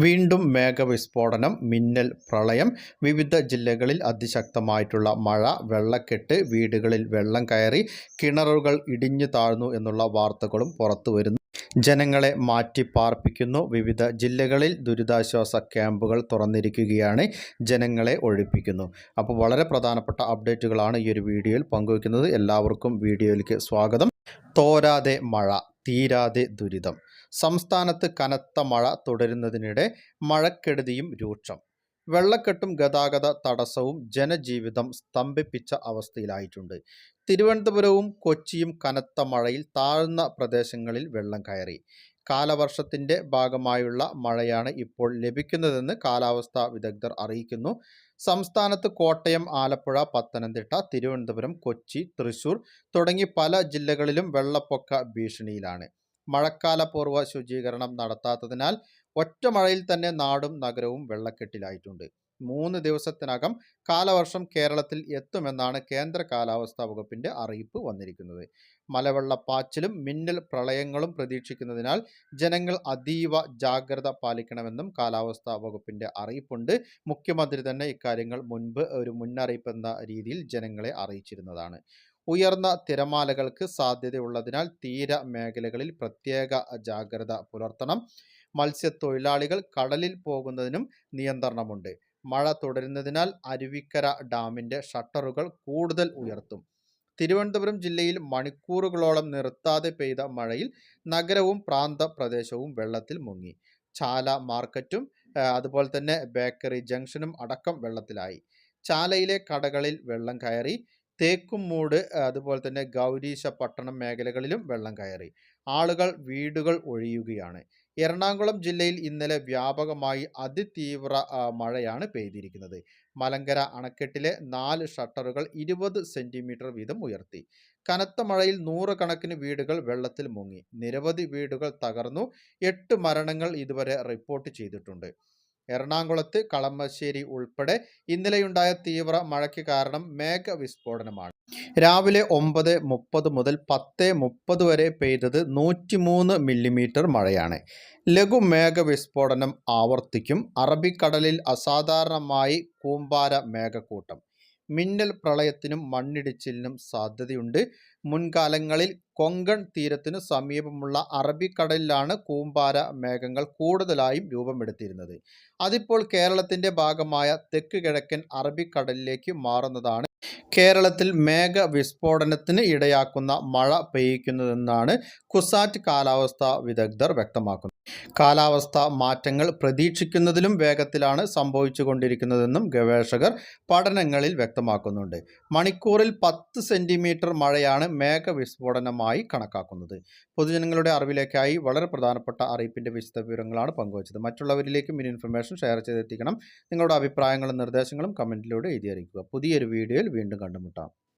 വീണ്ടും മേഘവിസ്ഫോടനം, മിന്നൽ, പ്രളയം. വിവിധ ജില്ലകളിൽ അതിശക്തമായിട്ടുള്ള മഴ, വെള്ളക്കെട്ട്, വീടുകളിൽ വെള്ളം കയറി, കിണറുകൾ ഇടിഞ്ഞു താഴ്ന്നു എന്നുള്ള വാർത്തകളും പുറത്തുവരുന്നു. ജനങ്ങളെ മാറ്റിപ്പാർപ്പിക്കുന്നു. വിവിധ ജില്ലകളിൽ ദുരിതാശ്വാസ ക്യാമ്പുകൾ തുറന്നിരിക്കുകയാണ്. ജനങ്ങളെ ഒഴിപ്പിക്കുന്നു. അപ്പോൾ വളരെ പ്രധാനപ്പെട്ട അപ്ഡേറ്റുകളാണ് ഈ ഒരു വീഡിയോയിൽ പങ്കുവയ്ക്കുന്നത്. എല്ലാവർക്കും വീഡിയോയിലേക്ക് സ്വാഗതം. തോരാതെ മഴ, തീരാതെ ദുരിതം. സംസ്ഥാനത്ത് കനത്ത മഴ തുടരുന്നതിനിടെ മഴക്കെടുതിയും രൂക്ഷം. വെള്ളക്കെട്ടും ഗതാഗത തടസ്സവും ജനജീവിതം സ്തംഭിപ്പിച്ച അവസ്ഥയിലായിട്ടുണ്ട്. തിരുവനന്തപുരവും കൊച്ചിയും കനത്ത മഴയിൽ താഴ്ന്ന പ്രദേശങ്ങളിൽ വെള്ളം കയറി. കാലവർഷത്തിന്റെ ഭാഗമായുള്ള മഴയാണ് ഇപ്പോൾ ലഭിക്കുന്നതെന്ന് കാലാവസ്ഥാ വിദഗ്ധർ അറിയിക്കുന്നു. സംസ്ഥാനത്ത് കോട്ടയം, ആലപ്പുഴ, പത്തനംതിട്ട, തിരുവനന്തപുരം, കൊച്ചി, തൃശൂർ തുടങ്ങി പല ജില്ലകളിലും വെള്ളപ്പൊക്ക ഭീഷണിയിലാണ്. മഴക്കാലപൂർവ്വ ശുചീകരണം നടത്താത്തതിനാൽ ഒറ്റ മഴയിൽ തന്നെ നാടും നഗരവും വെള്ളക്കെട്ടിലായിട്ടുണ്ട്. 3 ദിവസത്തിനകം കാലവർഷം കേരളത്തിൽ എത്തുമെന്നാണ് കേന്ദ്ര കാലാവസ്ഥാ വകുപ്പിന്റെ അറിയിപ്പ് വന്നിരിക്കുന്നത്. മലവെള്ളപ്പാച്ചിലും മിന്നൽ പ്രളയങ്ങളും പ്രതീക്ഷിക്കുന്നതിനാൽ ജനങ്ങൾ അതീവ ജാഗ്രത പാലിക്കണമെന്നും കാലാവസ്ഥാ വകുപ്പിന്റെ അറിയിപ്പുണ്ട്. മുഖ്യമന്ത്രി തന്നെ ഇക്കാര്യങ്ങൾ മുൻപ് ഒരു മുന്നറിയിപ്പ് എന്ന രീതിയിൽ ജനങ്ങളെ അറിയിച്ചിരുന്നതാണ്. ഉയർന്ന തിരമാലകൾക്ക് സാധ്യതയുള്ളതിനാൽ തീര മേഖലകളിൽ പ്രത്യേക ജാഗ്രത പുലർത്തണം. മത്സ്യത്തൊഴിലാളികൾ കടലിൽ പോകുന്നതിനും നിയന്ത്രണമുണ്ട്. മഴ തുടരുന്നതിനാൽ അരുവിക്കര ഡാമിന്റെ ഷട്ടറുകൾ കൂടുതൽ ഉയർത്തും. തിരുവനന്തപുരം ജില്ലയിൽ മണിക്കൂറുകളോളം നിർത്താതെ പെയ്ത മഴയിൽ നഗരവും പ്രാന്തപ്രദേശവും വെള്ളത്തിൽ മുങ്ങി. ചാല മാർക്കറ്റും അതുപോലെ തന്നെ ബേക്കറി ജംഗ്ഷനും അടക്കം വെള്ളത്തിലായി. ചാലയിലെ കടകളിൽ വെള്ളം കയറി. തേക്കുംമൂട് അതുപോലെ തന്നെ ഗൗരീശപട്ടണം മേഖലകളിലും വെള്ളം കയറി. ആളുകൾ വീടുകൾ ഒഴിയുകയാണ്. എറണാകുളം ജില്ലയിൽ ഇന്നലെ വ്യാപകമായി അതിതീവ്ര മഴയാണ് പെയ്തിരിക്കുന്നത്. മലങ്കര അണക്കെട്ടിലെ 4 ഷട്ടറുകൾ 20 സെന്റിമീറ്റർ വീതം ഉയർത്തി. കനത്ത മഴയിൽ നൂറുകണക്കിന് വീടുകൾ വെള്ളത്തിൽ മുങ്ങി. നിരവധി വീടുകൾ തകർന്നു. 8 മരണങ്ങൾ ഇതുവരെ റിപ്പോർട്ട് ചെയ്തിട്ടുണ്ട്. എറണാകുളത്ത് കളമശ്ശേരി ഉൾപ്പെടെ ഇന്നലെയുണ്ടായ തീവ്ര മഴയ്ക്ക് കാരണം മേഘവിസ്ഫോടനമാണ്. രാവിലെ 9:30 മുതൽ 10:30 വരെ പെയ്തത് 103 മില്ലിമീറ്റർ മഴയാണ്. ലഘുമേഘവിസ്ഫോടനം ആവർത്തിക്കും. അറബിക്കടലിൽ അസാധാരണമായി കൂമ്പാര മേഘക്കൂട്ടം. മിന്നൽ പ്രളയത്തിനും മണ്ണിടിച്ചിലിനും സാധ്യതയുണ്ട്. മുൻകാലങ്ങളിൽ കൊങ്കൺ തീരത്തിനു സമീപമുള്ള അറബിക്കടലിലാണ് കൂമ്പാര മേഘങ്ങൾ കൂടുതലായും രൂപമെടുത്തിരുന്നത്. അതിപ്പോൾ കേരളത്തിന്റെ ഭാഗമായ തെക്ക് കിഴക്കൻ അറബിക്കടലിലേക്ക് മാറുന്നതാണ് കേരളത്തിൽ മേഘവിസ്ഫോടനത്തിന് ഇടയാക്കുന്ന മഴ പെയ്യിക്കുന്നതെന്നാണ് കുസാറ്റ് കാലാവസ്ഥാ വിദഗ്ധർ വ്യക്തമാക്കുന്നത്. കാലാവസ്ഥാ മാറ്റങ്ങൾ പ്രതീക്ഷിക്കുന്നതിലും വേഗത്തിലാണ് സംഭവിച്ചുകൊണ്ടിരിക്കുന്നതെന്നും ഗവേഷകർ പഠനങ്ങളിൽ വ്യക്തമാക്കുന്നുണ്ട്. മണിക്കൂറിൽ 10 സെന്റിമീറ്റർ മഴയാണ് മേഘവിസ്ഫോടനമായി കണക്കാക്കുന്നത്. പൊതുജനങ്ങളുടെ അറിവിലേക്കായി വളരെ പ്രധാനപ്പെട്ട അറിയിപ്പിന്റെ വിശദവിവരങ്ങളാണ് പങ്കുവച്ചത്. മറ്റുള്ളവരിലേക്കും ഈ ഇൻഫർമേഷൻ ഷെയർ ചെയ്തെത്തിക്കണം. നിങ്ങളുടെ അഭിപ്രായങ്ങളും നിർദ്ദേശങ്ങളും കമന്റിലൂടെ എഴുതി അറിയിക്കുക. പുതിയൊരു വീഡിയോയിൽ വീണ്ടും കണ്ടുമുട്ടാം.